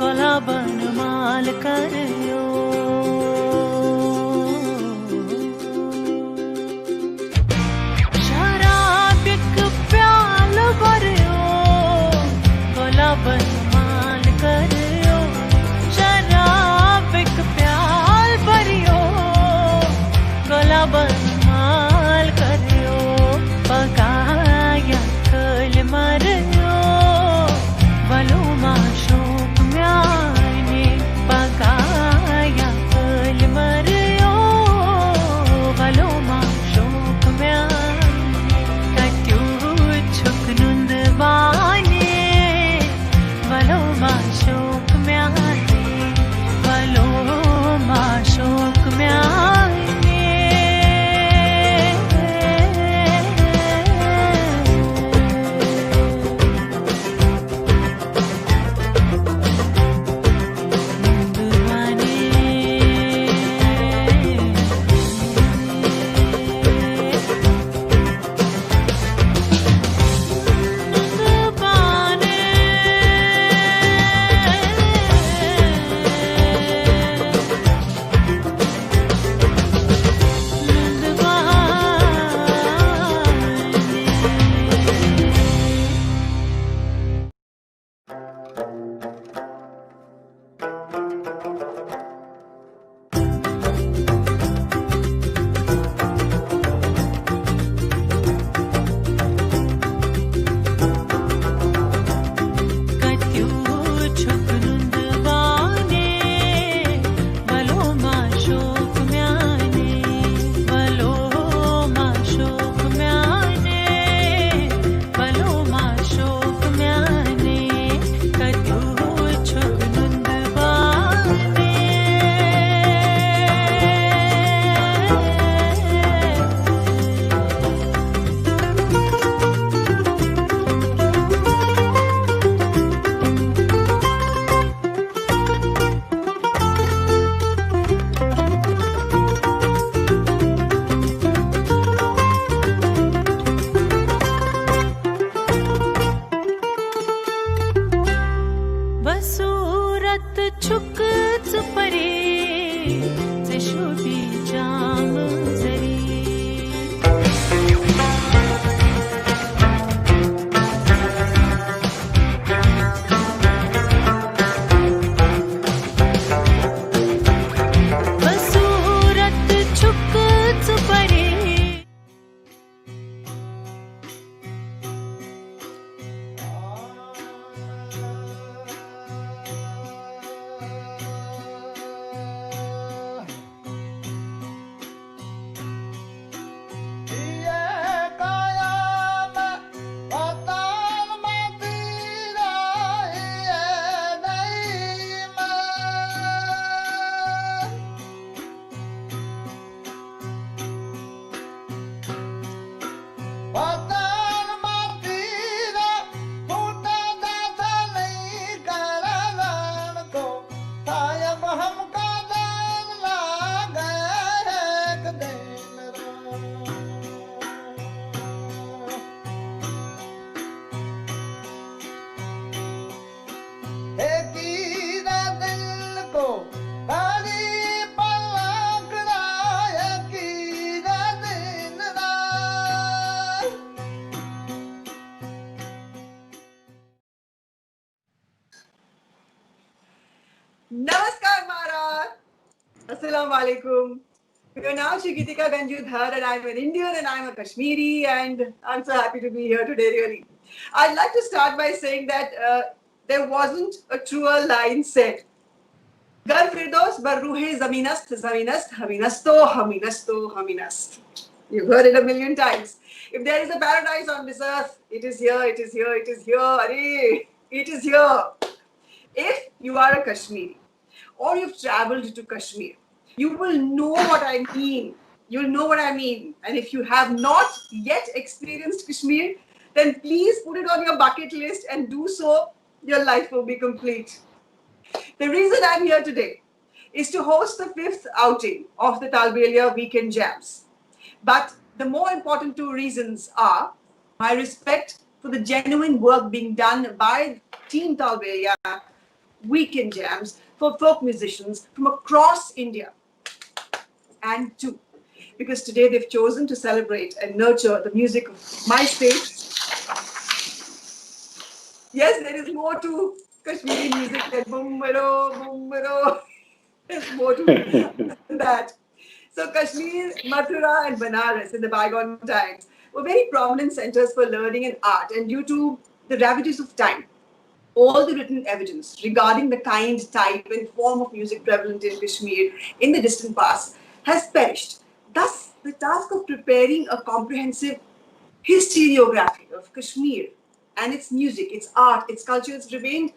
गला बनमाल करियो शराब एक प्याल भरियो गला बनमाल करियो शराब एक प्याल भरियो गला बनमाल करियो पकाया कल मरियो वलो माशोक म्याने पकाया कल मरियो वलो माशोक म्याने कट्यू छुक नुंद बाने वलो माशोक म्याने वलो माशोक म्याने Namaskar, Mara. Assalamu alaikum. We are now Shigitika Ganjudhar, and I'm an Indian and I'm a Kashmiri, and I'm so happy to be here today, really. I'd like to start by saying that there wasn't a truer line said. Gar Firdos bar ruhe zaminast, zaminast, haminasto, haminasto, haminast. You've heard it a million times. If there is a paradise on this earth, it is here, it is here, it is here, Arey, it is here. If you are a Kashmiri or you've traveled to Kashmir, you will know what I mean. You'll know what I mean. And if you have not yet experienced Kashmir, then please put it on your bucket list and do so. Your life will be complete. The reason I'm here today is to host the 5th outing of the Talbelia Weekend Jams. But the more important two reasons are my respect for the genuine work being done by Team Talbelia, weekend jams for folk musicians from across India. And two, because today they've chosen to celebrate and nurture the music of my state. Yes, there is more to Kashmiri music than bumbaro, bumbaro. There's more to that. So Kashmir, Mathura and Banaras in the bygone times were very prominent centers for learning and art, and due to the ravages of time, all the written evidence regarding the kind, type, and form of music prevalent in Kashmir in the distant past has perished. Thus, the task of preparing a comprehensive historiography of Kashmir and its music, its art, its culture has remained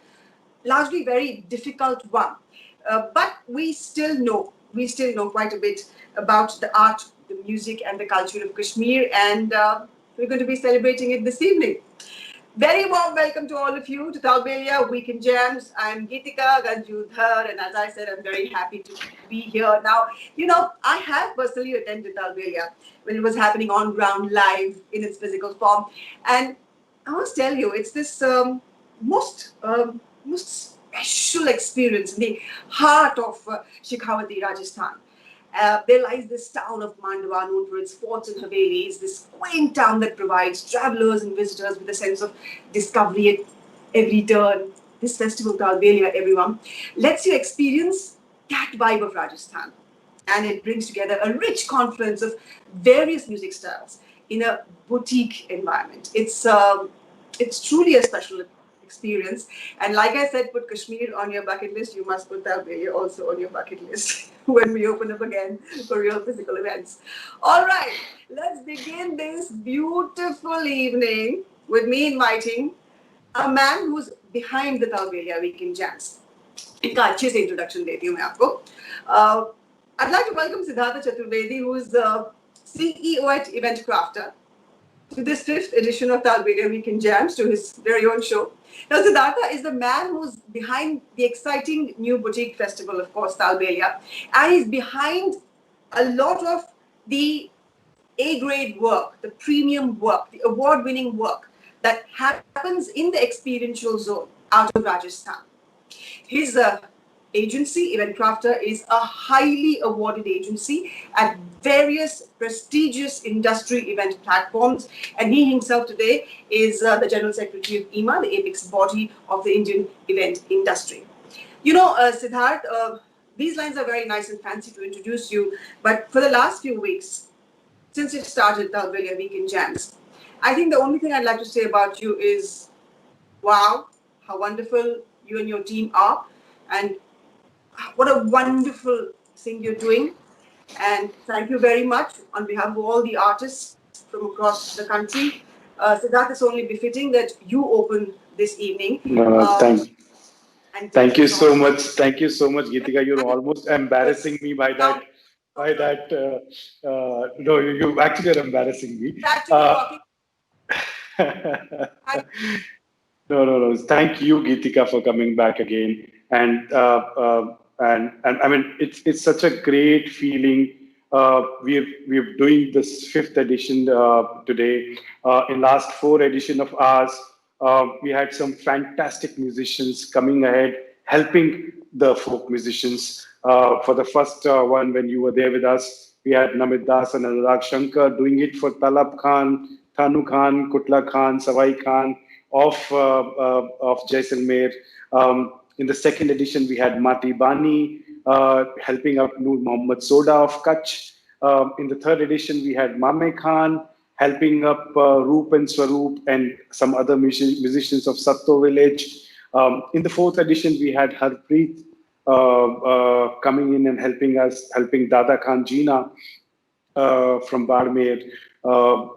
largely very difficult one. But we still know quite a bit about the art, the music, and the culture of Kashmir, and we're going to be celebrating it this evening. Very warm welcome to all of you to Talbelia Weekend Jams. I'm Geetika Ganjudhar, and as I said, I'm very happy to be here. Now, I have personally attended Talbelia when it was happening on ground live in its physical form, and I must tell you, it's this most special experience in the heart of Shekhawati, Rajasthan. There lies this town of Mandwa, known for its forts and havelis, this quaint town that provides travelers and visitors with a sense of discovery at every turn. This festival, Talbelia, everyone, lets you experience that vibe of Rajasthan. And it brings together a rich confluence of various music styles in a boutique environment. It's truly a special experience. And like I said, put Kashmir on your bucket list. You must put Talbelia also on your bucket list when we open up again for real physical events. All right, let's begin this beautiful evening with me inviting a man who's behind the Talbelia Weekend Jams. इनका अच्छे से introduction देती हूँ मैं आपको. Uh, I'd like to welcome Siddhartha Chaturvedi, who is the CEO at Event Crafter, to this fifth edition of Talbelia Weekend Jams, to his very own show. Now, Siddhartha is the man who's behind the exciting new boutique festival, of course, Talbelia, and he's behind a lot of the A-grade work, the premium work, the award-winning work that happens in the experiential zone out of Rajasthan. His agency, Event Crafter, is a highly awarded agency at various prestigious industry event platforms. And he himself today is the General Secretary of EMA, the apex body of the Indian event industry. Siddharth, these lines are very nice and fancy to introduce you. But for the last few weeks, since you've started Talbelia Weekend Jams, I think the only thing I'd like to say about you is, wow, how wonderful you and your team are, and what a wonderful thing you're doing. And thank you very much on behalf of all the artists from across the country. Siddharth, it's only befitting that you open this evening. Thank you so much. Thank you so much, Geetika. You're almost embarrassing me by that. No, you actually are embarrassing me. No. Thank you, Geetika, for coming back again. And I mean, it's such a great feeling. We're doing this fifth edition today. In last four edition of ours, we had some fantastic musicians coming ahead, helping the folk musicians. For the first one, when you were there with us, we had Namit Das and Anurag Shankar doing it for Talab Khan, Thanu Khan, Kutla Khan, Savai Khan of Jaisalmer. In the second edition, we had Mati Bani helping up Noor Mohammad Soda of Kutch. In the third edition, we had Mame Khan helping up Roop and Swaroop and some other musicians of Satto village. In the fourth edition, we had Harpreet coming in and helping Dada Khan Jeena from Barmer.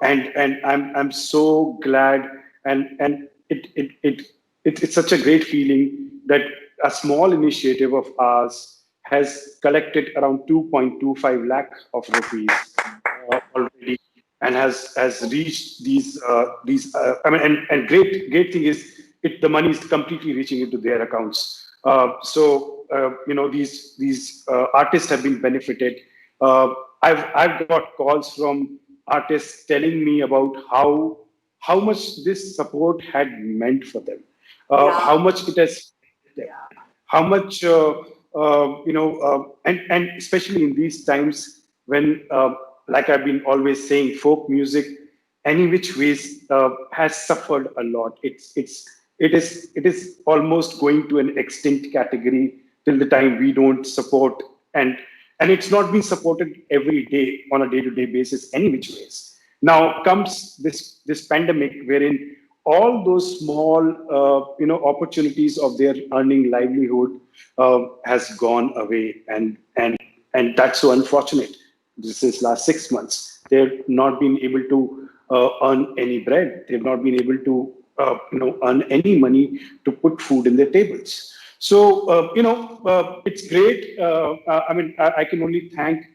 And I'm so glad, and it's such a great feeling that a small initiative of ours has collected around 2.25 lakh of rupees already, and has reached these. I mean, and great thing is the money is completely reaching into their accounts. These artists have been benefited. I've got calls from artists telling me about how much this support had meant for them, how much it has, how much and especially in these times when, like I've been always saying, folk music, any which ways, has suffered a lot. It is almost going to an extinct category till the time we don't support, and it's not being supported every day on a day-to-day basis any which ways. Now comes this pandemic, wherein all those small opportunities of their earning livelihood has gone away, and that's so unfortunate. This is last 6 months. They've not been able to earn any bread. They've not been able to earn any money to put food in their tables. So it's great. I can only thank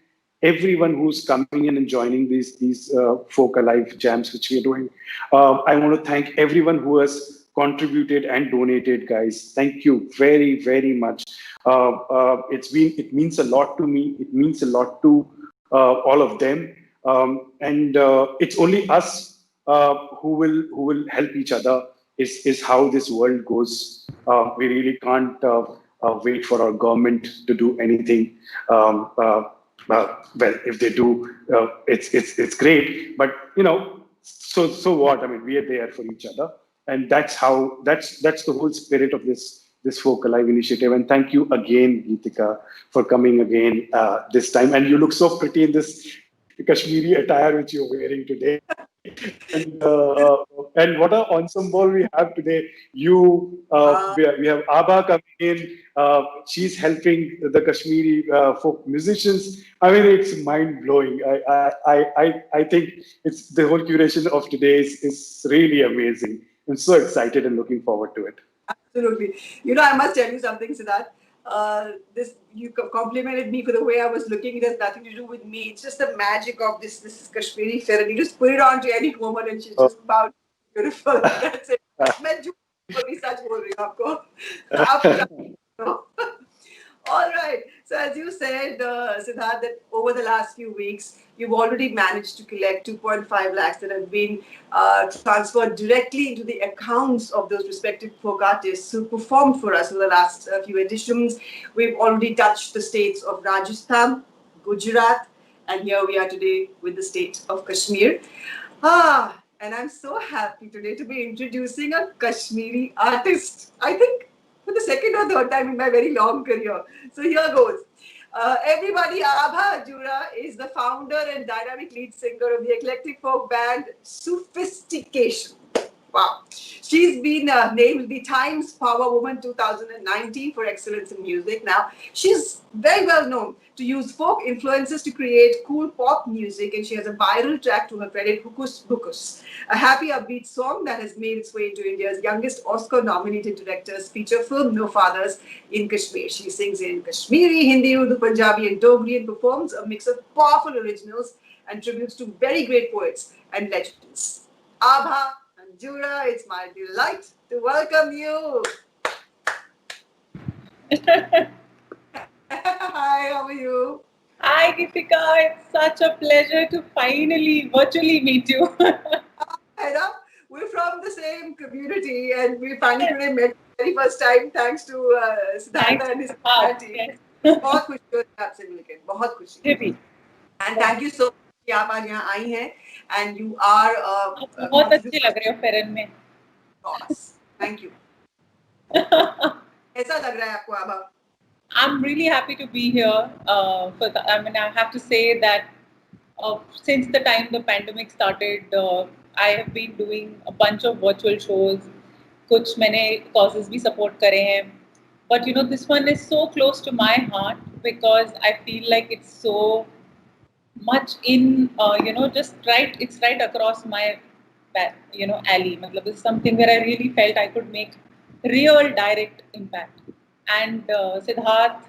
everyone who's coming in and joining these folk alive jams which we are doing. I want to thank everyone who has contributed and donated, guys. Thank you very, very much. It means a lot to me. It means a lot to all of them. And it's only us who will help each other. Is how this world goes. We really can't wait for our government to do anything. Well, if they do, it's great. But so what? I mean, we are there for each other, and that's the whole spirit of this Folk Alive initiative. And thank you again, Geetika, for coming again this time. And you look so pretty in this Kashmiri attire which you're wearing today. And what an ensemble we have today. We have Aabha coming in. She's helping the Kashmiri folk musicians. I mean, it's mind blowing. I think it's the whole curation of today is really amazing. I'm so excited and looking forward to it. Absolutely. I must tell you something, Siddharth. This you complimented me for the way I was looking. It has nothing to do with me. It's just the magic of this Kashmiri fair. You just put it on to any woman and she's just about beautiful. That's it. मैं झूठ नहीं सच बोल रही हूँ आपको. आप All right. So as you said, Siddharth, that over the last few weeks, you've already managed to collect 2.5 lakhs that have been transferred directly into the accounts of those respective folk artists who performed for us in the last few editions. We've already touched the states of Rajasthan, Gujarat, and here we are today with the state of Kashmir. And I'm so happy today to be introducing a Kashmiri artist. I think for the second or third time in my very long career. So here goes. Everybody, Aabha Hanjura is the founder and dynamic lead singer of the eclectic folk band Sophistication. Wow. She's been named the Times Power Woman 2019 for excellence in music. Now, she's very well known to use folk influences to create cool pop music, and she has a viral track to her credit, Hukus Bukus, a happy upbeat song that has made its way into India's youngest Oscar-nominated director's feature film, No Fathers in Kashmir. She sings in Kashmiri, Hindi, Urdu, Punjabi, and Dogri, and performs a mix of powerful originals and tributes to very great poets and legends. Aabha Hanjura, it's my delight to welcome you. Hi, how are you? Hi, Geetika. It's such a pleasure to finally virtually meet you. We're from the same community, and we finally today met for the very first time thanks to Siddhartha and his team. बहुत खुशी हो रही है आपसे मिलकर, बहुत खुशी. And thank you so much कि आप आज यहाँ आई हैं, and you are. बहुत अच्छी लग रहे हो फेरन में. Thank you. कैसा लग रहा है आपको आभा? I'm really happy to be here. I have to say that since the time the pandemic started, I have been doing a bunch of virtual shows. कुछ मैंने causes भी support करे हैं. But this one is so close to my heart because I feel like it's so much in, just right. It's right across my, alley. This is something where I really felt I could make real direct impact. And Siddharth,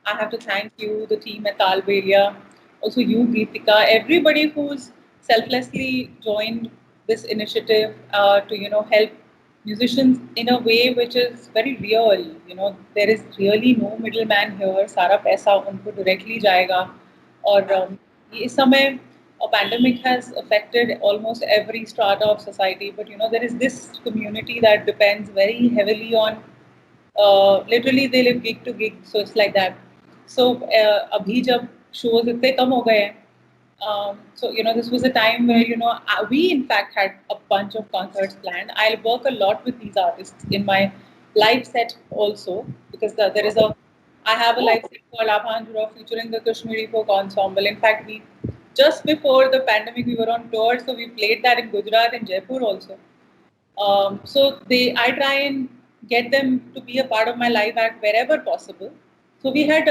I have to thank you, the team at Talbelia, also you, Geetika, everybody who's selflessly joined this initiative to help musicians in a way which is very real. There is really no middleman here. सारा पैसा उनको directly जाएगा. और इस समय a pandemic has affected almost every strata of society, but there is this community that depends very heavily on Literally they live gig to gig, so it's like that. So अभी जब shows इतने कम हो गए हैं, so this was a time where we in fact had a bunch of concerts planned. I'll work a lot with these artists in my live set also, because there is I have a live set called Aabha Hanjura featuring the Kashmiri folk ensemble. In fact, we just before the pandemic we were on tour, so we played that in Gujarat and Jaipur also. So I try and get them to be a part of my live act wherever possible. So we had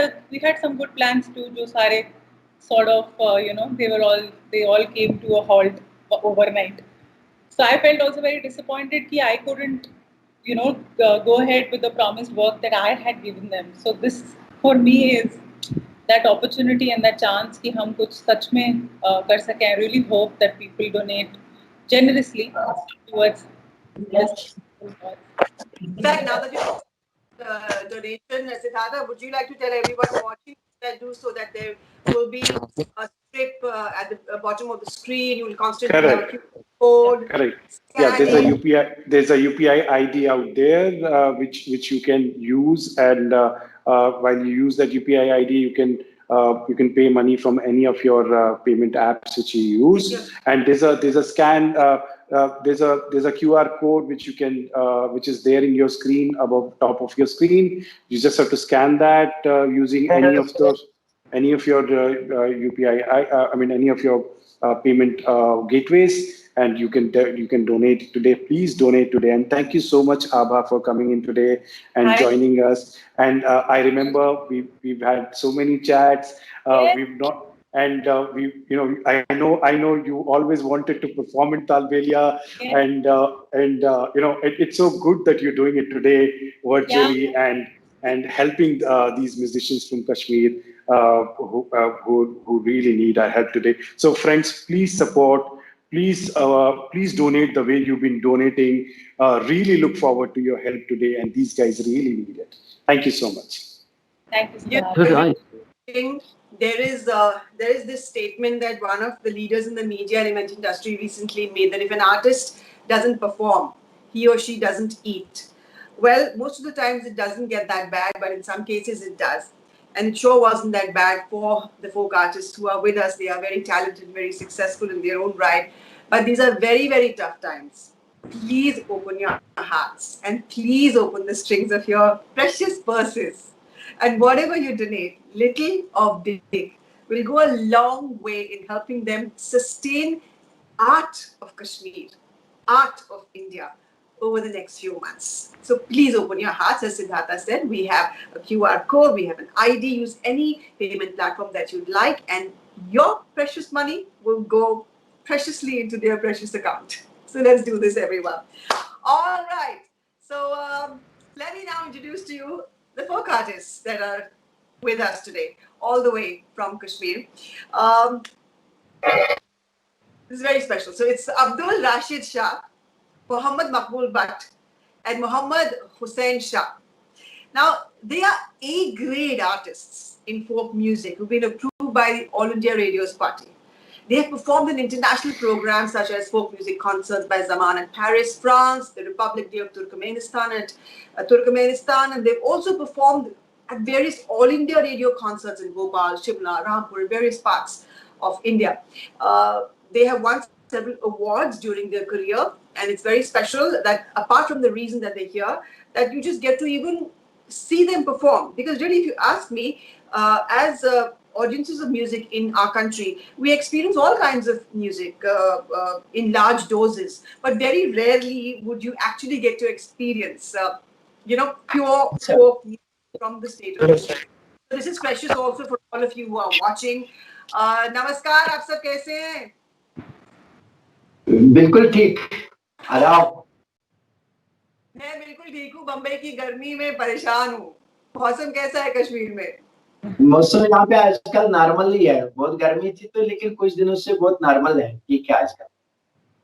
some good plans too. Jo sare sort of they all came to a halt overnight. So I felt also very disappointed that I couldn't go ahead with the promised work that I had given them. So this for me is that opportunity and that chance कि हम कुछ सच में कर सकें. I really hope that people donate generously towards this. In fact, now that you donation, Siddhartha, would you like to tell everyone watching that do so that there will be a strip at the bottom of the screen? You will constantly have a QR code. Correct. Yeah, there's a UPI ID out there which you can use, and while you use that UPI ID, you can pay money from any of your payment apps which you use. And there's a scan. There's a QR code which you can which is there in your screen above top of your screen. You just have to scan that using any of your UPI. I mean any of your payment gateways. And you can donate today. Please donate today. And thank you so much, Aabha, for coming in today and joining us. And I remember we've had so many chats. We've not. And I know you always wanted to perform in Talbelia, and it's so good that you're doing it today virtually and helping these musicians from Kashmir who really need our help today. So friends, please support. Please donate the way you've been donating. Really look forward to your help today, and these guys really need it. Thank you so much. Thank you so much. There is this statement that one of the leaders in the media and event industry recently made, that if an artist doesn't perform, he or she doesn't eat. Well, most of the times it doesn't get that bad, but in some cases it does. And it sure wasn't that bad for the folk artists who are with us. They are very talented, very successful in their own right. But these are very, very tough times. Please open your hearts and please open the strings of your precious purses. And whatever you donate, little or big, will go a long way in helping them sustain art of Kashmir, art of India over the next few months. So please open your hearts. As Siddhartha said, we have a QR code, we have an ID. Use any payment platform that you'd like, and your precious money will go preciously into their precious account. So let's do this, everyone. All right. So let me now introduce to you the folk artists that are with us today, all the way from Kashmir. This is very special. So it's Abdul, Rashid, Shah, Muhammad Maqbool Bhat, and Muhammad Hussain Shah. Now, they are A-grade artists in folk music who've been approved by the All India Radio's party. They have performed in international programs such as folk music concerts by Zaman at Paris, France, the Republic Day of Turkmenistan at Turkmenistan, and they've also performed at various All India Radio concerts in Bhopal, Shimla, Rampur, various parts of India. They have won several awards during their career, and it's very special that apart from the reason that they're here, that you just get to even see them perform. Because really, if you ask me, as audiences of music in our country, we experience all kinds of music in large doses, but very rarely would you actually get to experience, pure folk music from the state of Kashmir. So this is precious also for all of you who are watching. Namaskar, aap sab kaise hain? बिल्कुल ठीक. आदाब. मैं बिल्कुल ठीक हूँ. बम्बई की गर्मी में परेशान हूँ. मौसम कैसा है कश्मीर में? मौसम यहाँ पे आजकल नॉर्मल ही है. बहुत गर्मी थी तो, लेकिन कुछ दिनों से बहुत नॉर्मल है. ठीक है आजकल.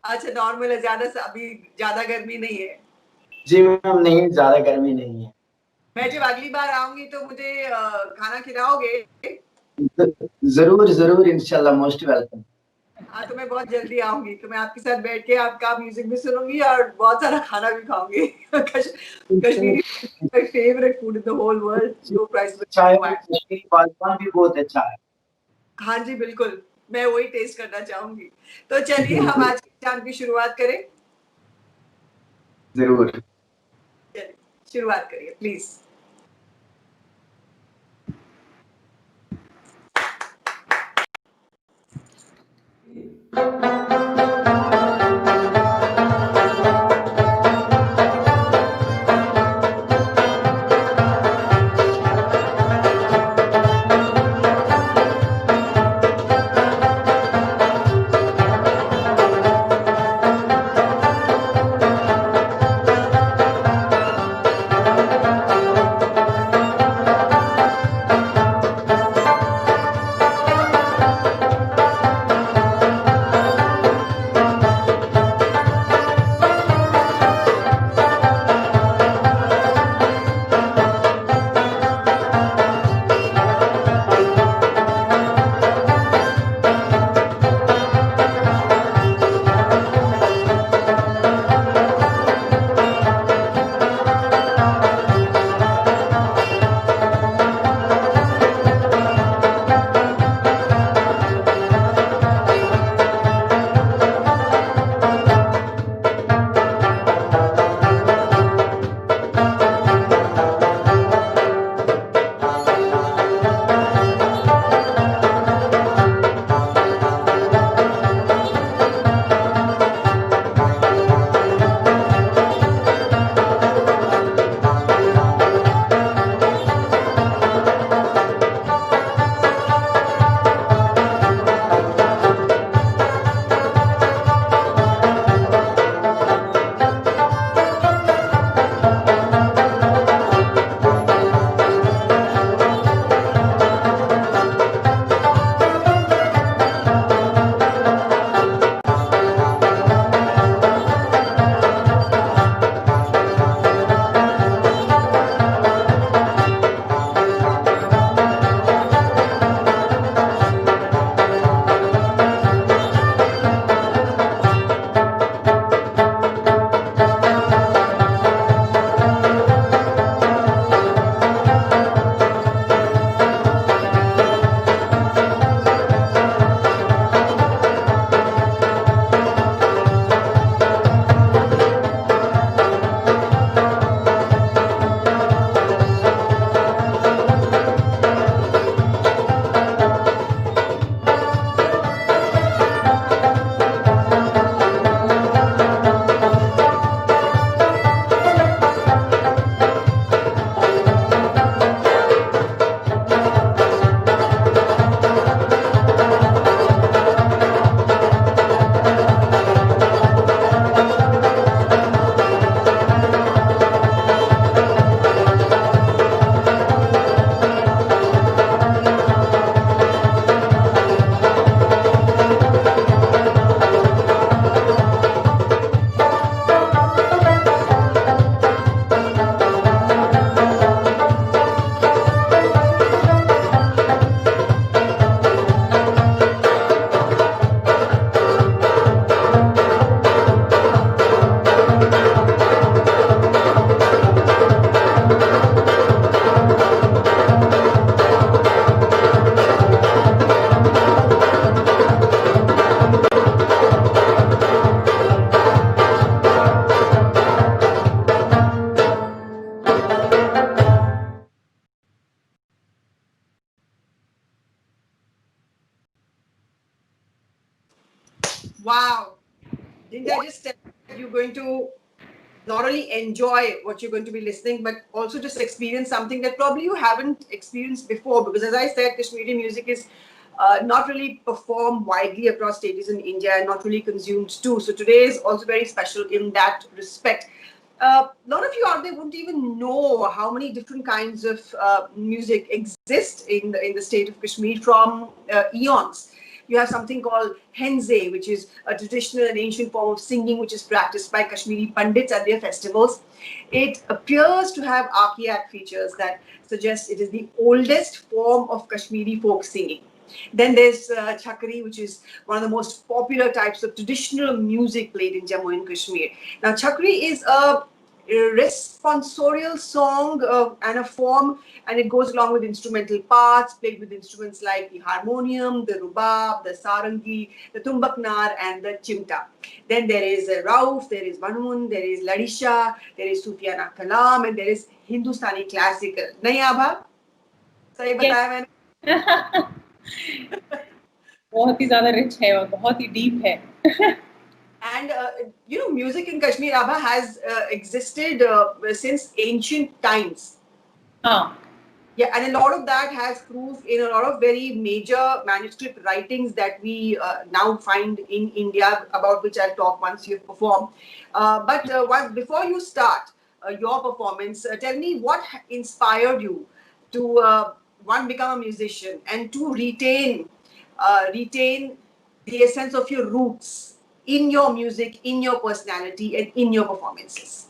अच्छा, नॉर्मल है. अभी ज्यादा गर्मी नहीं है. जी मैम, नहीं, ज्यादा गर्मी नहीं है. मैं जब अगली बार आऊंगी तो मुझे खाना खिलाओगे? जरूर जरूर, इंशाल्लाह, मोस्ट वेलकम. हाँ, तो मैं बहुत जल्दी आऊंगी, तो मैं आपके साथ बैठ के आपका म्यूजिक भी सुनूंगी और बहुत सारा खाना भी खाऊंगी। Kashmiri my favourite food in the whole world, no price अच्छा है, टू और माय। कश्मीरी वाजवान भी बहुत अच्छा है। हाँ जी बिल्कुल, मैं वही टेस्ट करना चाहूंगी। तो चलिए हम बिल्कुल, आज की शाम की शुरुआत करें। जरूर। चलिए शुरुआत करिए please. Wow. Didn't I just tell you that you're going to not only enjoy what you're going to be listening, but also just experience something that probably you haven't experienced before? Because as I said, Kashmiri music is not really performed widely across stages in India and not really consumed too. So today is also very special in that respect. A lot of you out there won't even know how many different kinds of music exist in the state of Kashmir from eons. You have something called henze, which is a traditional and ancient form of singing, which is practiced by Kashmiri Pandits at their festivals. It appears to have archaic features that suggest it is the oldest form of Kashmiri folk singing. Then there's Chakri, which is one of the most popular types of traditional music played in Jammu and Kashmir. Now, Chakri is a responsorial song and a form, and it goes along with instrumental parts played with instruments like the harmonium, the rubab, the sarangi, the tumbaknar, and the chimta. Then there is Rauf, there is Manun, there is Ladisha, there is Sufiana Kalam, and there is Hindustani classical. Nahi Aabha? सही बताया मैंने? बहुत ही ज़्यादा rich है और बहुत ही deep है. And music in Kashmir, Abha, has existed since ancient times. Yeah, and a lot of that has proof in a lot of very major manuscript writings that we now find in India, about which I'll talk once you've performed. But before you start your performance, tell me what inspired you to one, become a musician, and two, retain the essence of your roots in your music, in your personality, and in your performances.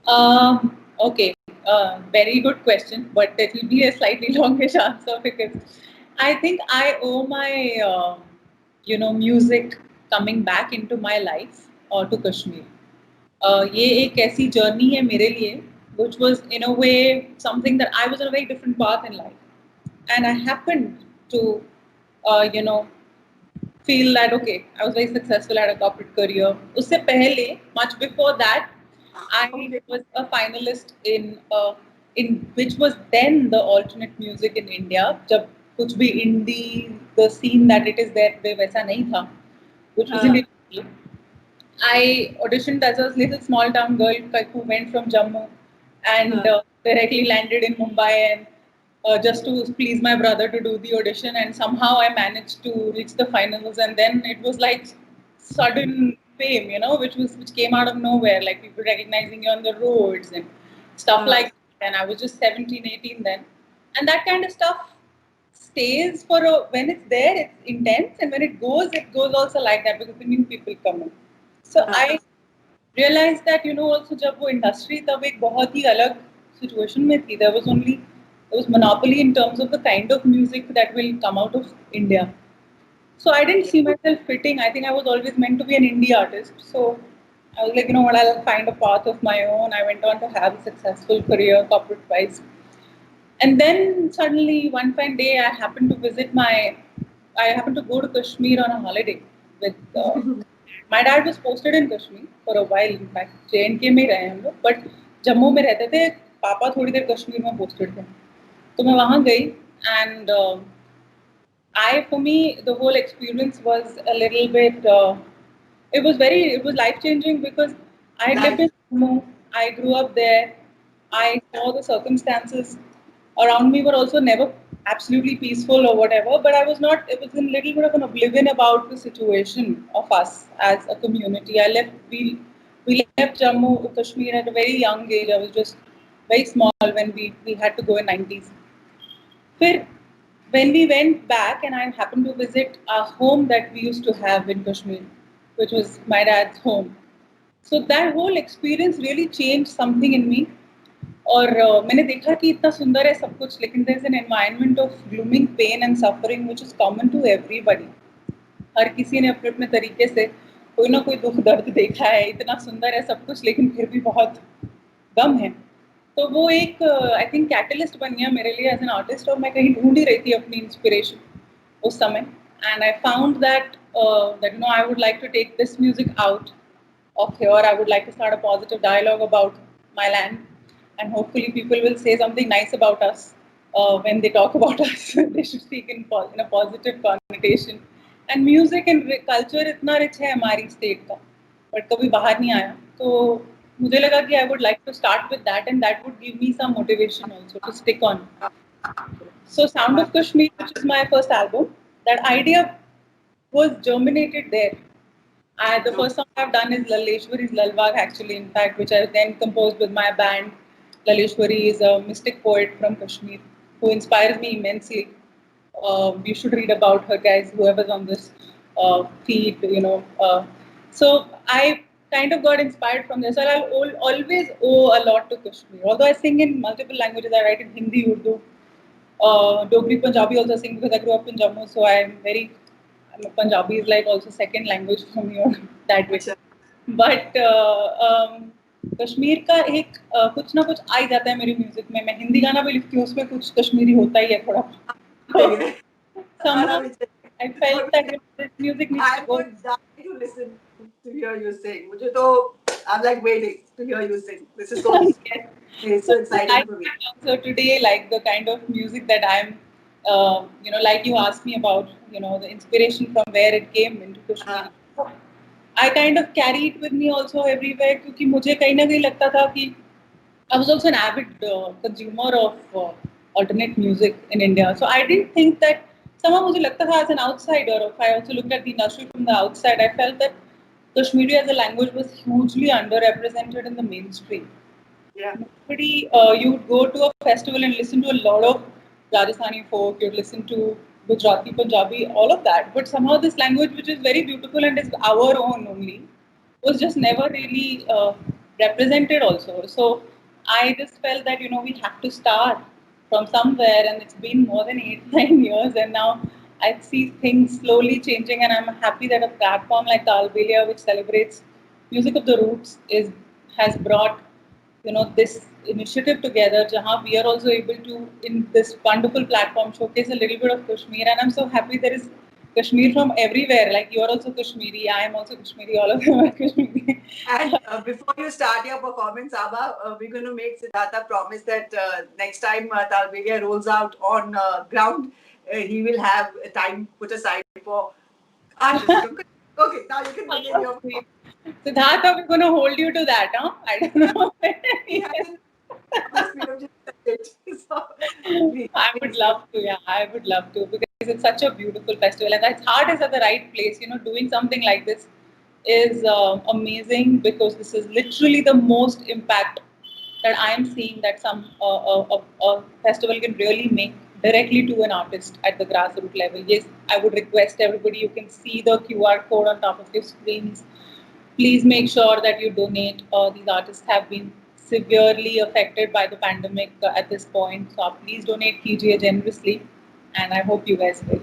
Okay, very good question, but it will be a slightly longish answer because I think I owe my, music coming back into my life to Kashmir. ये एक ऐसी journey है मेरे लिए, which was in a way something that I was on a very different path in life, and I happened to, feel that okay, I was very successful at a corporate career. उससे पहले, much before that, I was a finalist in which was then the alternate music in India. जब कुछ भी indie, the scene that it is there वैसा नहीं था, which was in India. I auditioned as a little small town girl who went from Jammu and directly landed in Mumbai, and just to please my brother to do the audition, and somehow I managed to reach the finals, and then it was like sudden fame, which came out of nowhere, like people recognizing you on the roads and stuff like that. And I was just 17, 18 then, and that kind of stuff stays when it's there, it's intense, and when it goes also like that because the new people come in. So I realized that also जब वो industry तब एक बहुत ही अलग situation में थी. There was monopoly in terms of the kind of music that will come out of India. So I didn't see myself fitting. I think I was always meant to be an indie artist. So I was like, you know what, I'll find a path of my own. I went on to have a successful career corporate-wise. And then suddenly one fine day I happened to go to Kashmir on a holiday with my dad was posted in Kashmir for a while. In fact, J&K में रहे हम लोग, but Jammu में रहते थे. पापा थोड़ी देर कश्मीर में posted थे, तो मैं वहाँ गई, and for me the whole experience was a little bit. It was life changing because I lived in Jammu. I grew up there. I saw the circumstances around me were also never absolutely peaceful or whatever, but it was a little bit of an oblivion about the situation of us as a community. We left Jammu, Kashmir at a very young age. I was just very small when we had to go in 90s. When we went back, and I happened to visit a home that we used to have in Kashmir, which was my dad's home. So that whole experience really changed something in me. और मैंने देखा कि इतना सुंदर है सब कुछ, लेकिन there is an environment of glooming pain and suffering which is common to everybody. हर किसी ने अपने अपने तरीके से कोई ना कोई दुख दर्द देखा है. इतना सुंदर है सब कुछ, लेकिन फिर भी बहुत गम है. तो वो एक आई थिंक कैटलिस्ट बन गया मेरे लिए एज एन आर्टिस्ट, और मैं कहीं ढूंढ ही रही थी अपनी इंस्पिरेशन उस समय. And I found that I would like to take this music out of here. I would like to start a positive dialogue about my land, and hopefully people will say something nice about us when they talk about us. They should speak in a positive connotation. And music and culture इतना rich है हमारी state का, but कभी बाहर नहीं आया. तो मुझे लगा कि I would like to start with that, and that would give me some motivation also to stick on. So Sound of Kashmir, which is my first album, that idea was germinated there. The first song I've done is Laleshwari's Lalwag, actually, in fact, which I then composed with my band. Laleshwari is a mystic poet from Kashmir who inspires me immensely. You should read about her, guys, whoever's on this feed, So I kind of got inspired from this. And I'll always owe a lot to Kashmir. Although I sing in multiple languages, I write in Hindi, Urdu, Dogri Punjabi also sing because I grew up in Jammu, so Punjabi is like also second language for me or that way. अच्छा But Kashmir का एक कुछ ना कुछ आ ही जाता है मेरी music में. मैं हिंदी गाना भी लिखती हूँ, उसमें कुछ कश्मीरी होता ही है थोड़ा. सही है Somehow गाना भी I felt that this music needs I to go. would die to listen to hear you sing. मुझे तो I'm like waiting to hear you sing. This is so Yes. it's So so I exciting for me. also today, like the kind of music that I'm, like you asked me about, the inspiration from where it came into Kashmir. I kind of carry it with me also everywhere क्योंकि मुझे कहीं ना कहीं लगता था कि I was also an avid consumer of alternate music in India. So I didn't think that somehow मुझे लगता था as an outsider, or if I also looked at the industry from the outside, I felt that Kashmiri as a language was hugely underrepresented in the mainstream. Yeah. Nobody, you would go to a festival and listen to a lot of Rajasthani folk, you'd listen to Gujarati, Punjabi, all of that. But somehow this language, which is very beautiful and is our own only, was just never really represented also. So I just felt that, we have to start from somewhere, and it's been more than 8, 9 years, and now I see things slowly changing, and I'm happy that a platform like the Albelia, which celebrates music of the roots, has brought this initiative together jahan we are also able to in this wonderful platform showcase a little bit of Kashmir, and I'm so happy there is Kashmir from everywhere. Like, you are also Kashmiri, I am also Kashmiri, all of them are Kashmiri. And before you start your performance, Aabha, we're going to make Siddhartha promise that next time Talbelia rolls out on ground, he will have time put aside for artists. Okay, now you can begin your performance. Siddhartha, we're going to hold you to that, huh? I don't know. He hasn't promised me, I've just said it. So, please, I would please. love to, yeah, I would love to, because it's such a beautiful festival, and its heart is at the right place. Doing something like this is amazing, because this is literally the most impact that I am seeing that a festival can really make directly to an artist at the grassroots level. Yes, I would request everybody, you can see the QR code on top of your screens. Please make sure that you donate. These artists have been severely affected by the pandemic at this point. So please donate KGA generously, and I hope you guys will.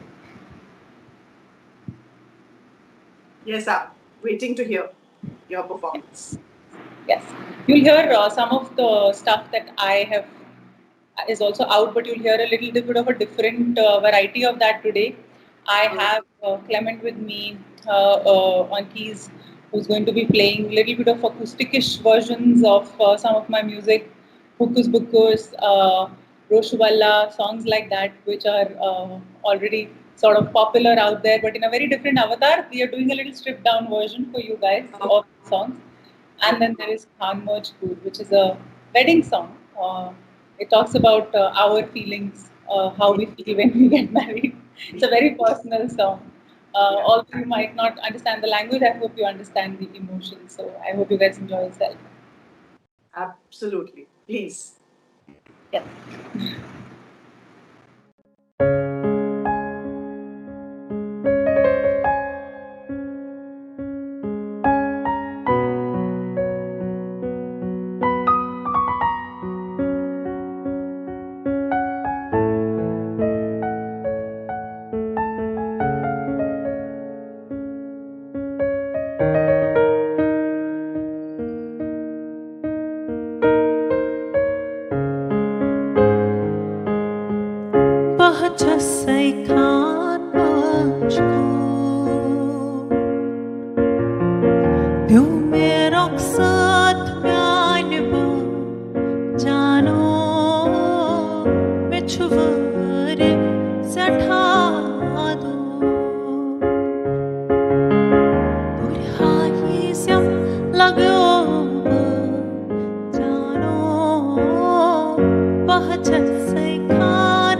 Yes, I'm waiting to hear your performance. Yes, you'll hear some of the stuff that I have is also out, but you'll hear a little bit of a different variety of that today. I have Clement with me on keys, who's going to be playing a little bit of acousticish versions of some of my music, Hukus Bukus, Roshwalla, songs like that, which are already sort of popular out there, but in a very different avatar. We are doing a little stripped down version for you guys of the songs. And then there is Khan Majkoor, which is a wedding song. It talks about our feelings, how we feel when we get married. It's a very personal song. Although you might not understand the language, I hope you understand the emotion. So I hope you guys enjoy yourself. Absolutely. Please. Yeah. Hussain Maqbool Piu mein rukhsat mein ba jano mechware satha do burhai syam lagyo jano bahcha sai khan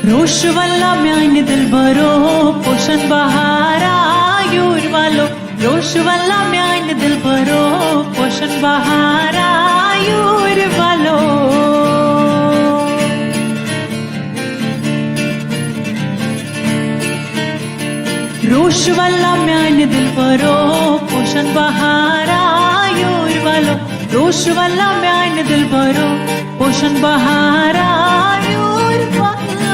रोश वाला म्यान दिल भरो पोषण बहारा your वालो रोश वाला म्यान दिल भरो पोषण बहारा यूर वालो रोश वाला म्यान दिल भरो पोषण बहारा यूर वालो रोश वाला म्यान दिल भरो पोषण बहारा यूर वालो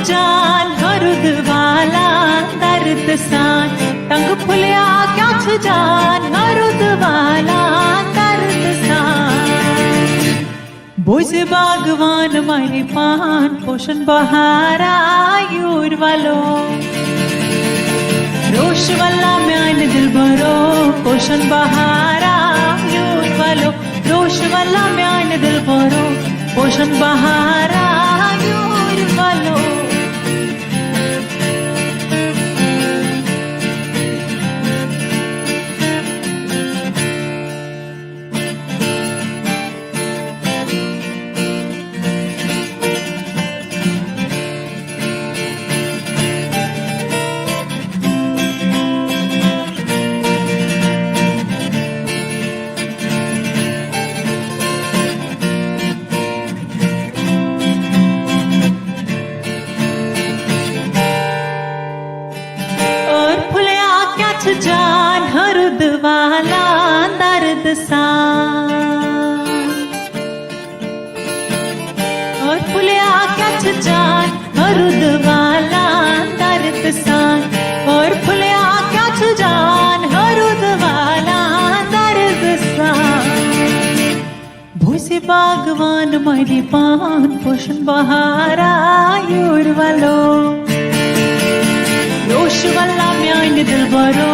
जान हरुद वाला दर्द सान टंग फुलिया क्या जान हरुद वाला दर्द सान बोझ बागवान मारे पान पोषण बहारा यूर वालो रोश वाला म्यान दिल भरो पोषण बहारा यूर वालो रोश वाला म्यान दिल भरो पोषण बहारा यूर वालो जान हरुद वाला दर्द सान और फुलिया क्या जान हरुद वाला दर्द सान और फुलिया क्या जान हरुद वाला दर्द सान भूसे बागवान मरी पान पोषण बहारा यूर वालो रोश वाला म्यान दिल भरो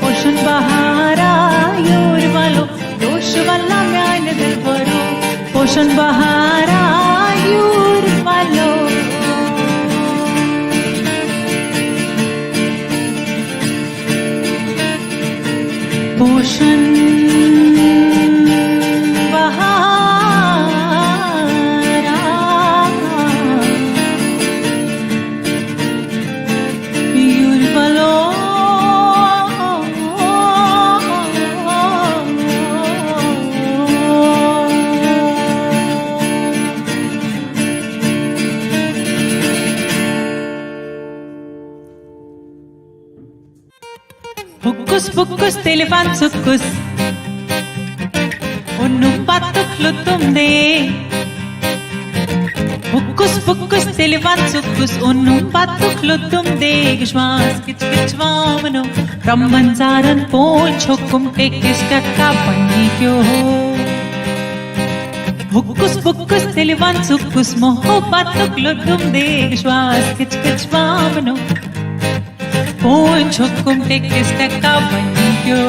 पोषण बहारा यूर वालो रोश वाला म्यान दिल भरो पोषण बहारा यूर वालो पोषण Hukus pukus telefon sukus Unnu patuk lutum de Hukus pukus telefon sukus Unnu patuk lutum de Gishwas kich kich vamano Rambanzaran pol chokum tekis takka panni kyo Hukus pukus telefon sukus Moho patuk lutum de Gishwas kich kich vamano Pon chokum tekis takka panni kyo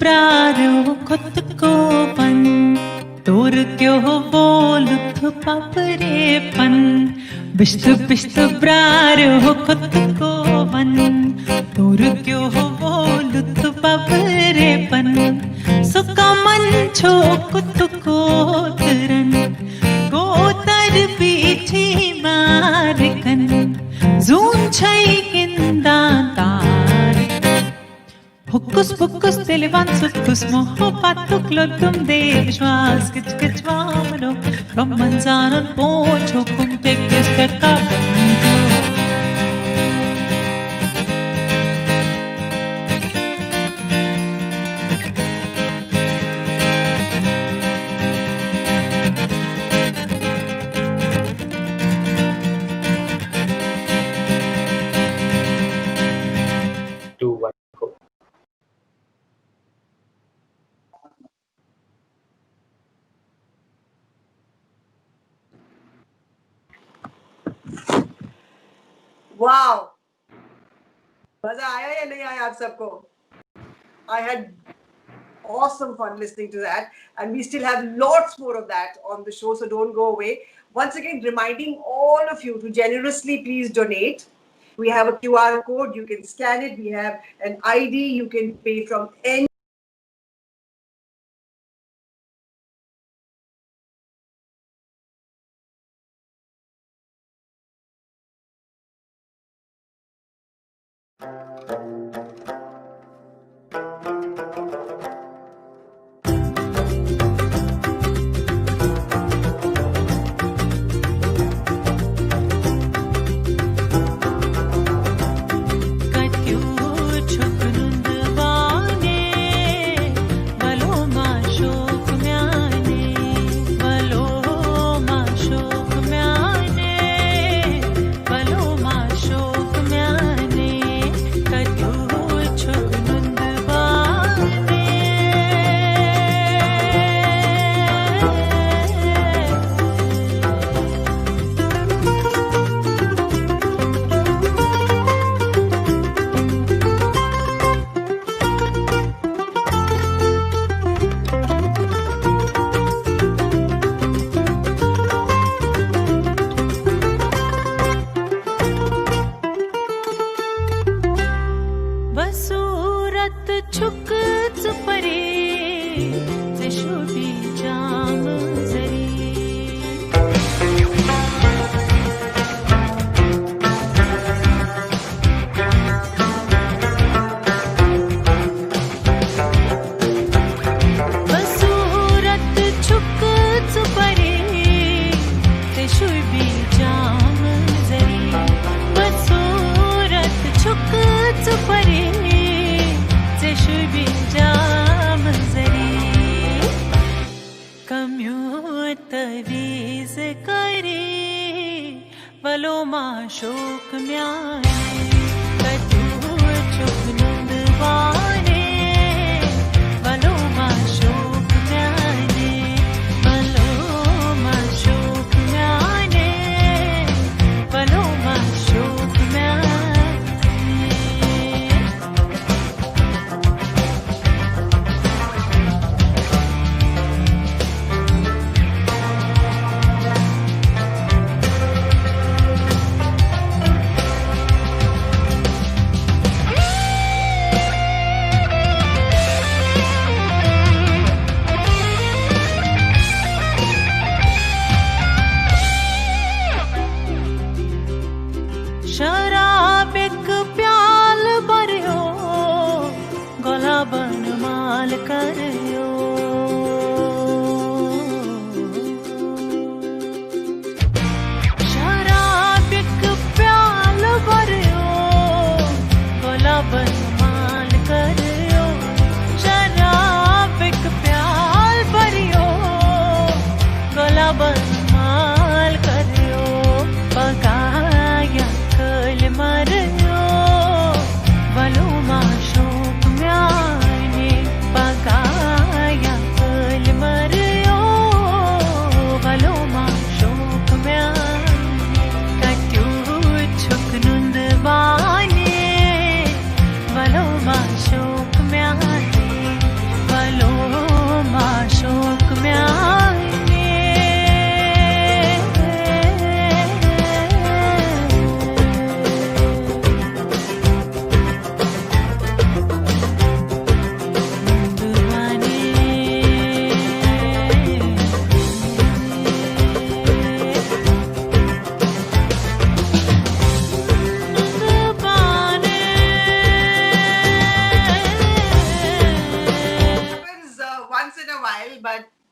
प्रारो खुद को पन तोर क्यों बोल तो पापरे पन बिस्त बिस्त प्रारो खुद को पन तोर क्यों बोल तो पापरे पन सुका मन छो कुत को तरन को तर पीछे मार कन जून छई किंदा Hukus pukus telefon sukus moho patuk lutum de Gishwas kich kich vamano Rambanzaran pon chokum tekis takka panni kyo Wow! मजा आया या नहीं आया आप सबको? I had awesome fun listening to that, and we still have lots more of that on the show, so don't go away. Once again, reminding all of you to generously please donate. We have a QR code. You can scan it. We have an ID. You can pay from any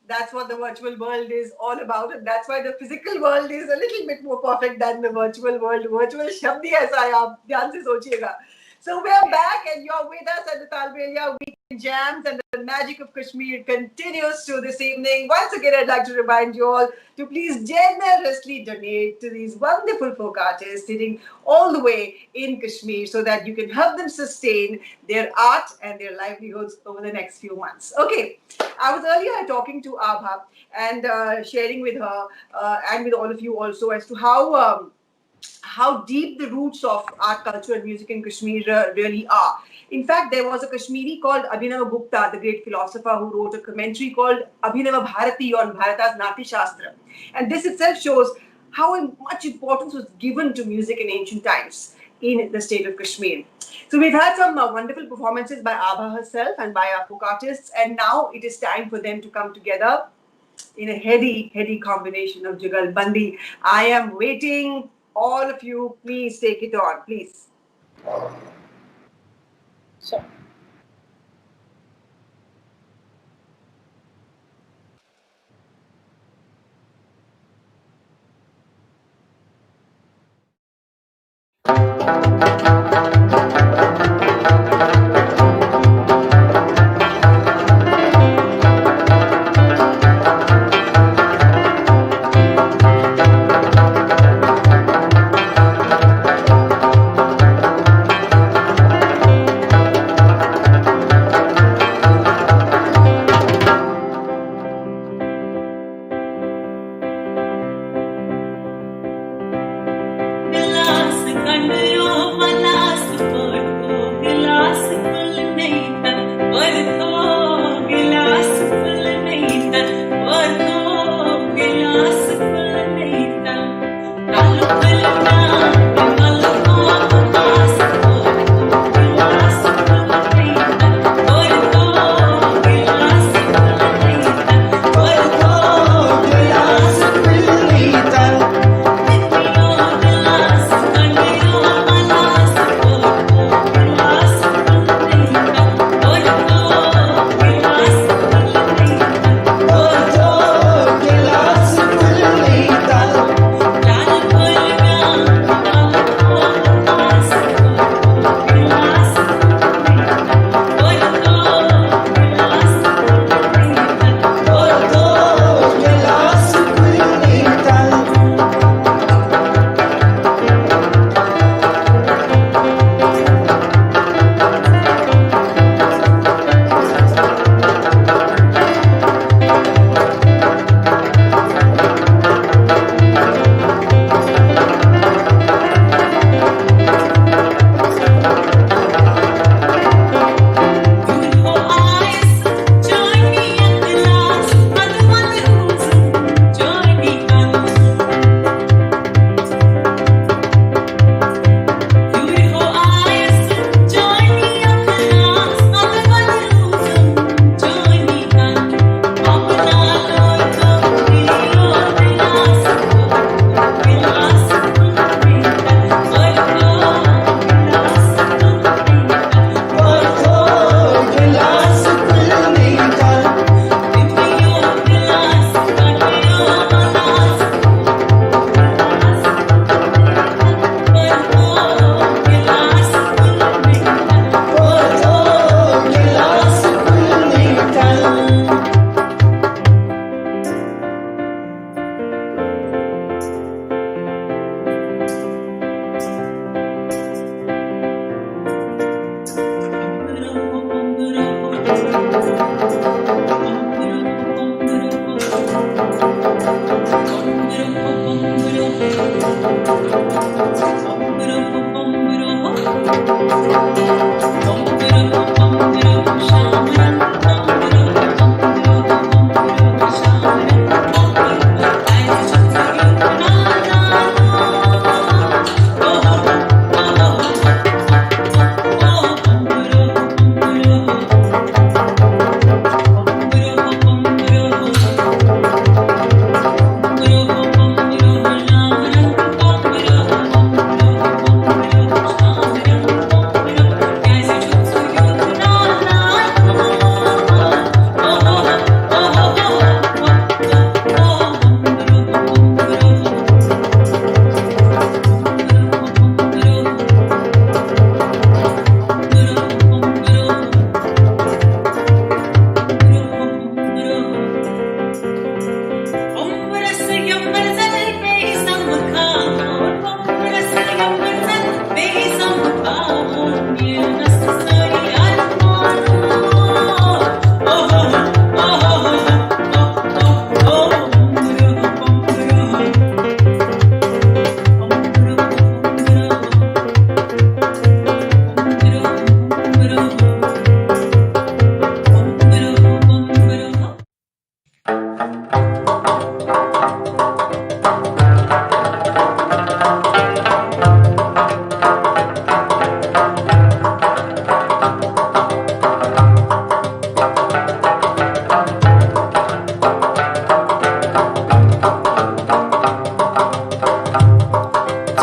that's what the virtual world is all about, and that's why the physical world is a little bit more perfect than the virtual world. Virtual शब्द ही ऐसा है, आप ध्यान से सोचिएगा. So we are back and you're with us at the Talbelia Weekend Jams, and the magic of Kashmir continues to this evening. Once again, I'd like to remind you all to please generously donate to these wonderful folk artists sitting all the way in Kashmir so that you can help them sustain their art and their livelihoods over the next few months. Okay, I was earlier talking to Aabha and sharing with her and with all of you also as to how deep the roots of art, culture and music in Kashmir really are. In fact, there was a Kashmiri called Abhinav Gupta, the great philosopher, who wrote a commentary called Abhinav Bharati on Bharata's Nati Shastra. And this itself shows how much importance was given to music in ancient times. in the state of Kashmir. So we've had some wonderful performances by Aabha herself and by our folk artists, and now it is time for them to come together in a heady combination of Jugal Bandi. I am waiting. All of you, please take it on, please. So.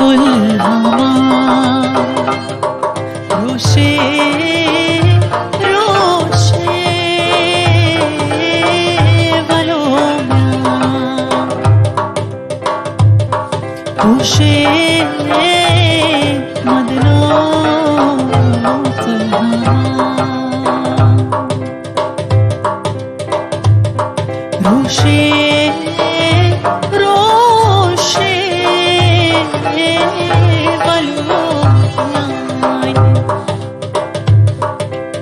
कुल्हामा रोशे रोशे वलोम्या रोशे मदनो कुल्हामा रोशे रोशे वलोम्या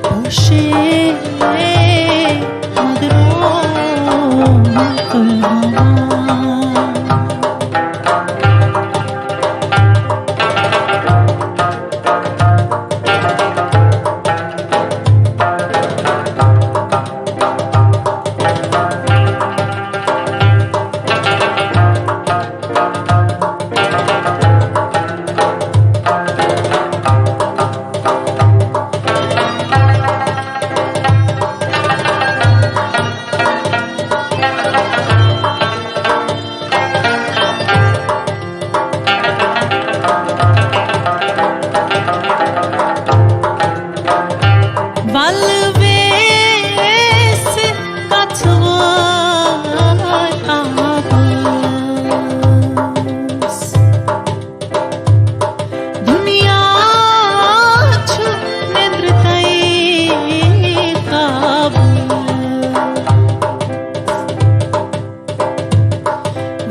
रोशे मदनो कुल्हामा Valves katvar aabas Duniya chu nindritai kabul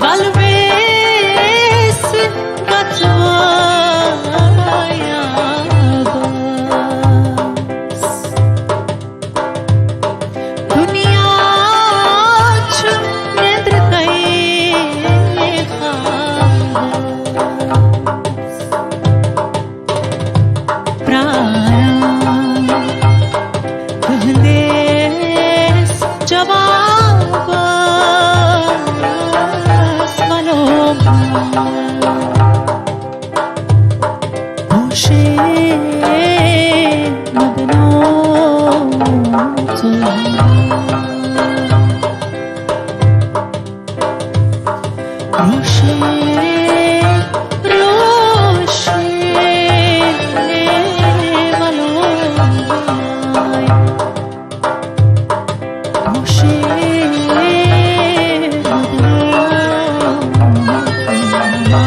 Valves katvar aabas दुनिया छुप निद्र कई खास प्राण कहले जवाब मलोमा होशे मदनो रोशे रोशे वलोम्या रोशे मदनो कुल्हामा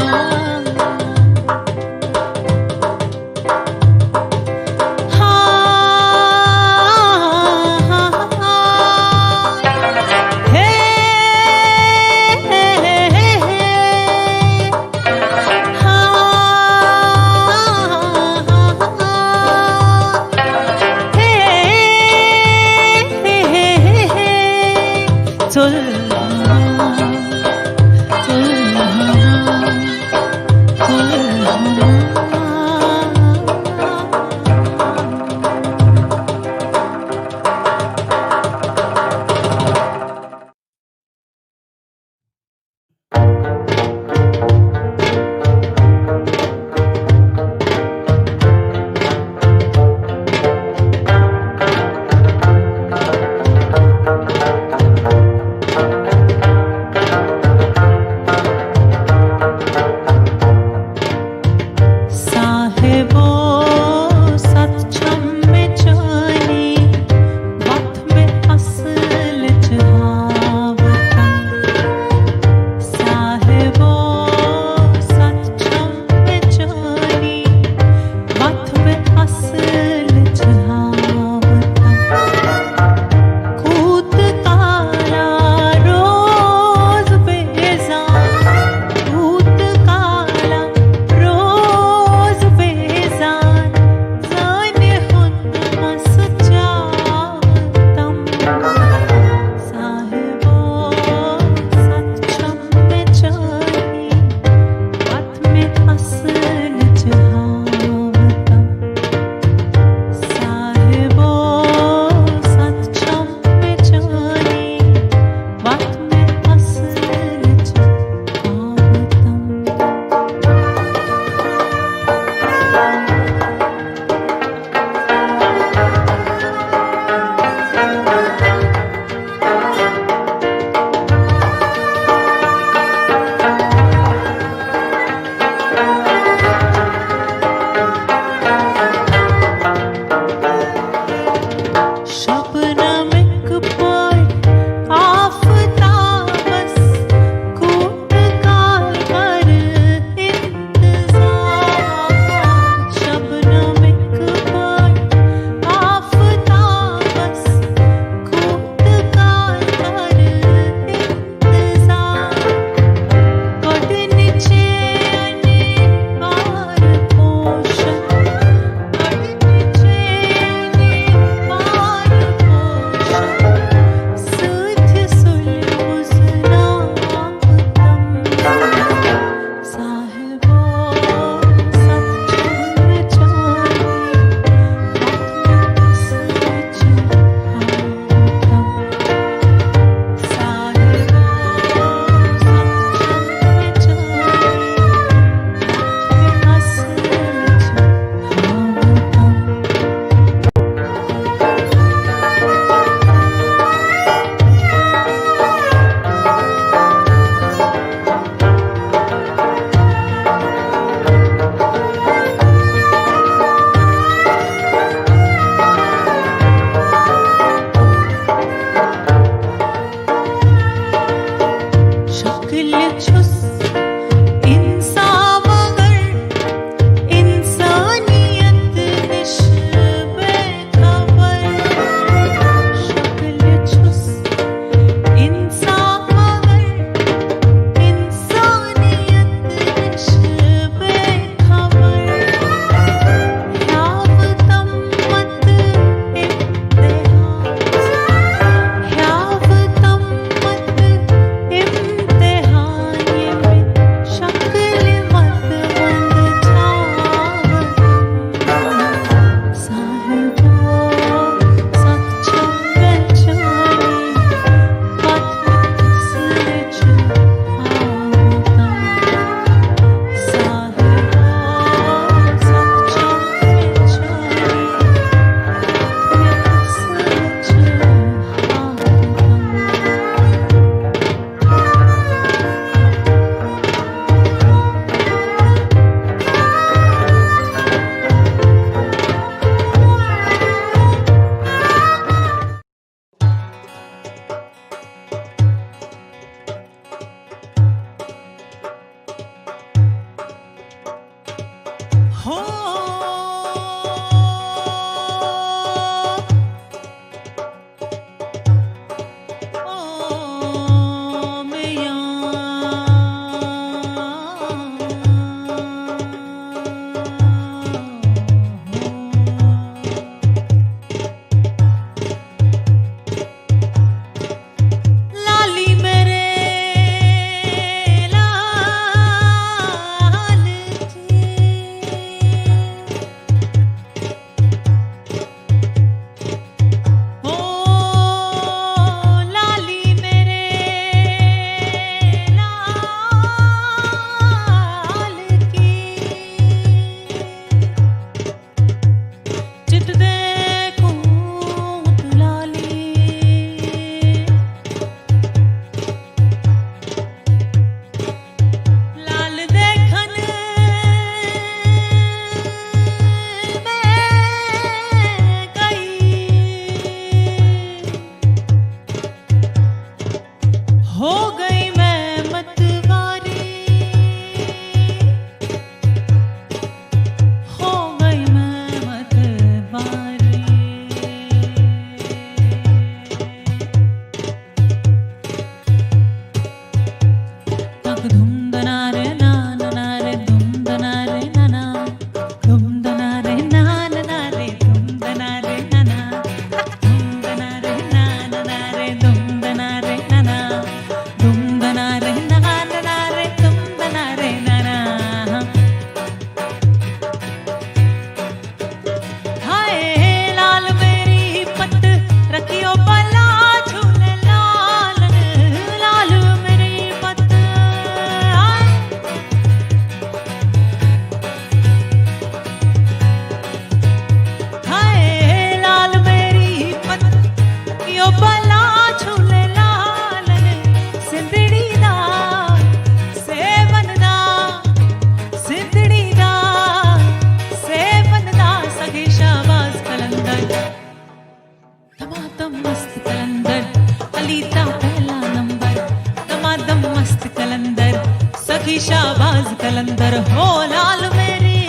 शाहबाज कलंदर हो लाल मेरी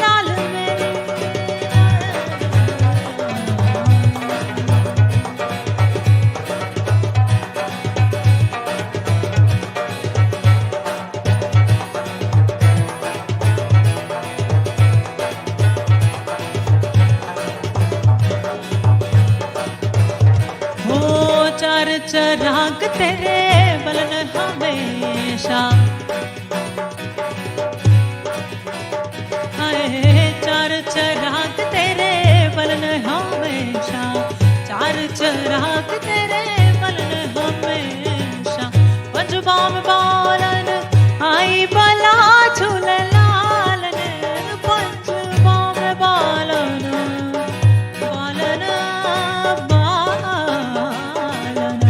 लाल मेरी हो चार चराग तेरे बलन हमेशा हाय चार चराग तेरे बलन हमेशा चार चराग तेरे बलन हमेशा पंजबाम बालन आई बला झूले लालन पंजबाम बालन बालन बालन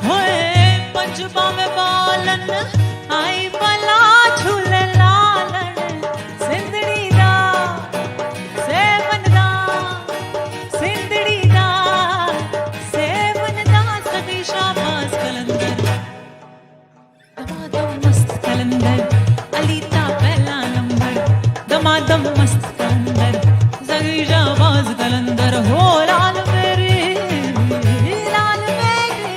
होए पंजबाम बालन आई बला झूले लालन सिंधड़ी दा सेवन दा सिंधड़ी दा सेवन दा सभी शाहबाज कलंदर दमादम मस्त कलंदर अलीता पहला नंबर दमादम मस्त कलंदर सभी शाहबाज कलंदर हो लाल मेरी लाल मेरी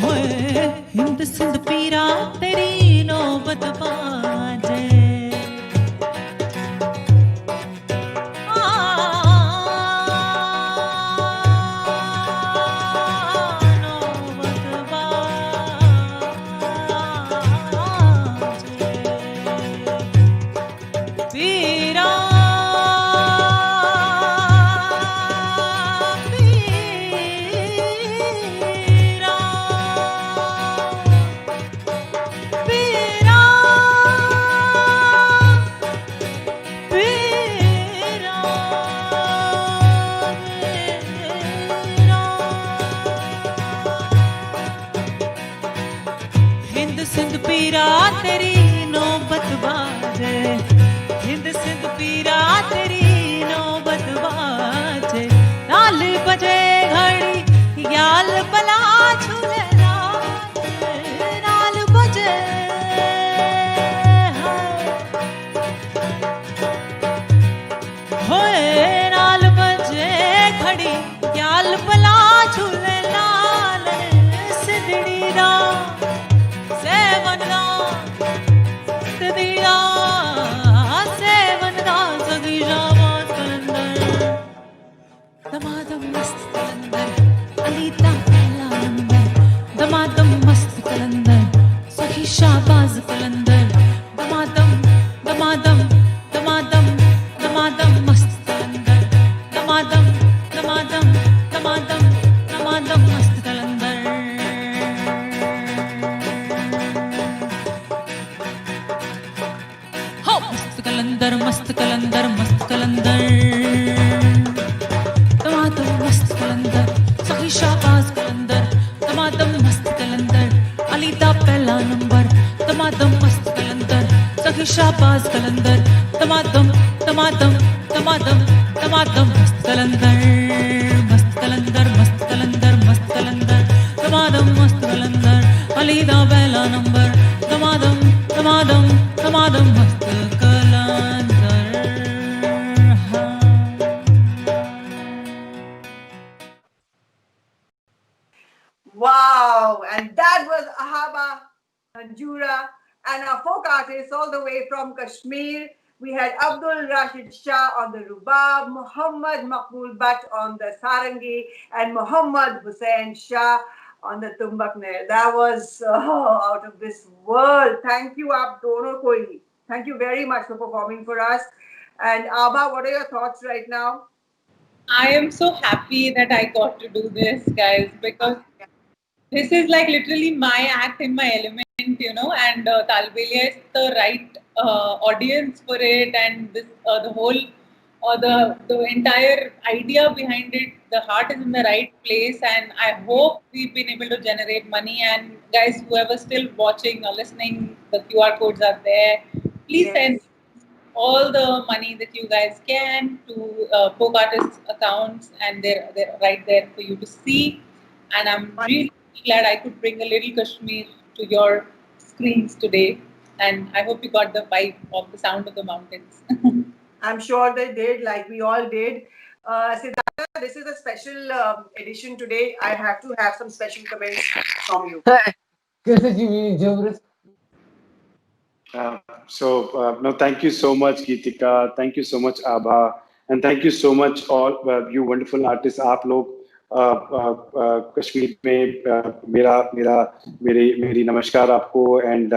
होए हिंद सिंध पीरा तेरी नौबत बाजे नौबत बाजे पीरा पीरा पीरा पीरा हिंद सिंध पीरा तेरी नौबत बाजे हिंद सिंध पीरा तेरी नौबत बाजे नाल बजे घड़ी याल बला झूले नाल बजे होए नाल बजे घड़ी याल बला झूले लाल सिंधड़ी दा सेवन दा सिंधड़ी दा सेवन दा सगी शाहबाज कलंदर दमादम मस्त कलंदर अलीता पहला नंबर दमादम मस्त कलंदर सखी शाहबाज कलंदर दमादम दमादम दमादम दमादम मस्त कलंदर दमादम दमादम दमादम दमादम मस्त कलंदर हो मस्त कलंदर मस्त कलंदर मस्त कलंदर दमादम मस्त कलंदर सखी शाहबाज कलंदर दमादम मस्त कलंदर अलीता पहला नंबर दमादम मस्त कलंदर सखी शाहबाज कलंदर दमादम दमादम दमादम दमादम मस्त कलंदर मस्त कलंदर मस्त कलंदर मस्त कलंदर दमादम मस्त कलंदर अलीता पहला नंबर दमादम दमादम दमादम मस्त कलंदर Wow, and that was Aabha Hanjura and our folk artists all the way from Kashmir. We had Abdul, Rashid, Shah on the rubab, Muhammad Maqbool Bhat on the sarangi, and Muhammad Hussain Shah on the tumbak nair. That was out of this world. Thank you, aap dono koi. Thank you very much for performing for us. And Aabha, what are your thoughts right now? I am so happy that I got to do this, guys, because this is like literally my act in my element. didn't, and Talbelia is the right audience for it, and this the whole the entire idea behind it, the heart is in the right place, and I hope we've been able to generate money. And guys, whoever still watching or listening, the QR codes are there. Please send all the money that you guys can to folk artists accounts, and they're right there for you to see. And I'm really glad I could bring a little Kashmir to your screens today, and I hope you got the vibe of the sound of the mountains. I'm sure they did, like we all did. Siddhartha, this is a special edition today. I have to have some special comments from you. No, thank you so much, Geetika. Thank you so much, Aabha, and thank you so much, all you wonderful artists. आप लोग कश्मीर में मेरी नमस्कार आपको, and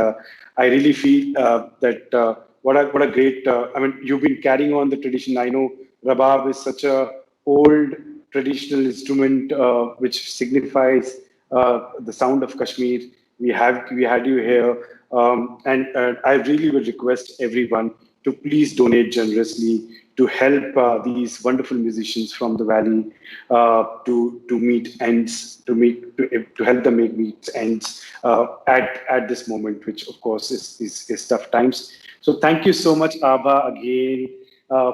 I really feel that what a great. I mean, you've been carrying on the tradition. I know Rabab is such a old traditional instrument which signifies the sound of Kashmir. We had you here. And I really would request everyone to please donate generously to help these wonderful musicians from the valley to meet ends, to help them meet ends at this moment, which of course is tough times. So thank you so much, Aabha, again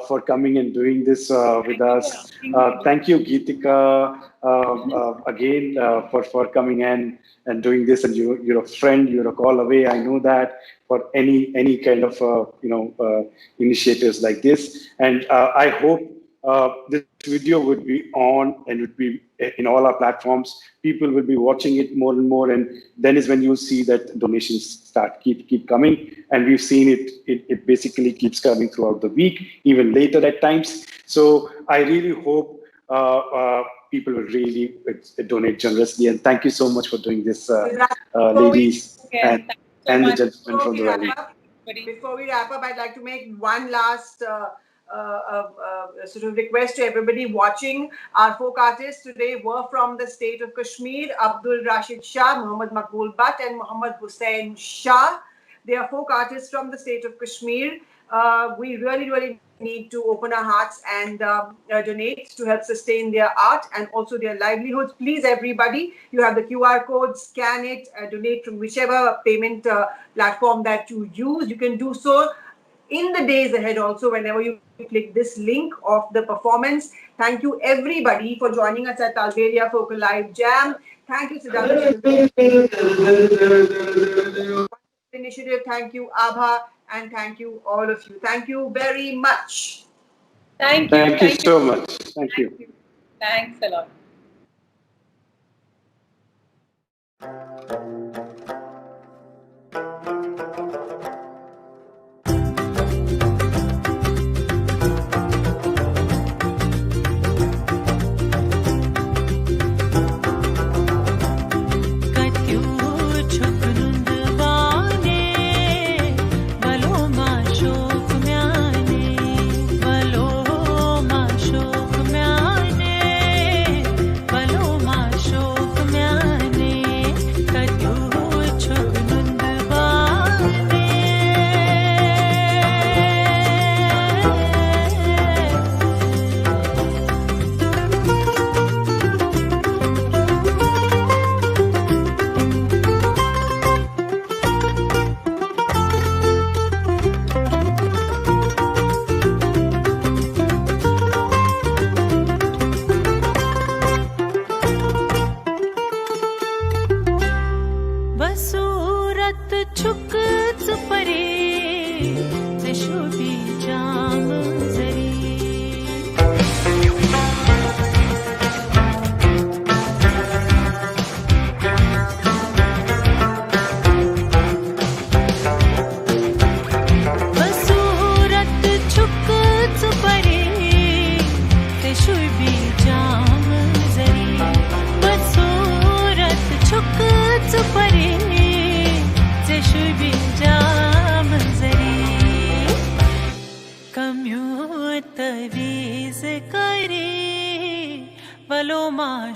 for coming and doing this with us. Thank you, Geetika, again for coming in and doing this. And you're a friend, you're a call away. I know that for any kind of initiatives like this. And I hope this video would be on and would be in all our platforms. People will be watching it more and more, and then is when you'll see that donations start keep coming. And we've seen it basically keeps coming throughout the week, even later at times. So I really hope people will really donate generously. And thank you so much for doing this, ladies and the gentlemen from the valley. Before we wrap up, I'd like to make one last sort of request to everybody watching. Our folk artists today were from the state of Kashmir: Abdul, Rashid, Shah, Maqbool, Bhat, and Hussain, Shah. They are folk artists from the state of Kashmir. We really need to open our hearts and donate to help sustain their art and also their livelihoods. Please, everybody, you have the QR code, scan it, donate from whichever payment platform that you use. You can do so in the days ahead also, whenever you click this link of the performance. Thank you, everybody, for joining us at Talbelia Folk Live Jam. Thank you, Siddhartha. Initiative. Thank you, Aabha, and thank you, all of you. Thank you very much. Thank you. Thank you so much. Thank you. Thanks a lot.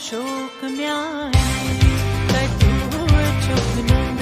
शोक म्याने कदू चुप नंद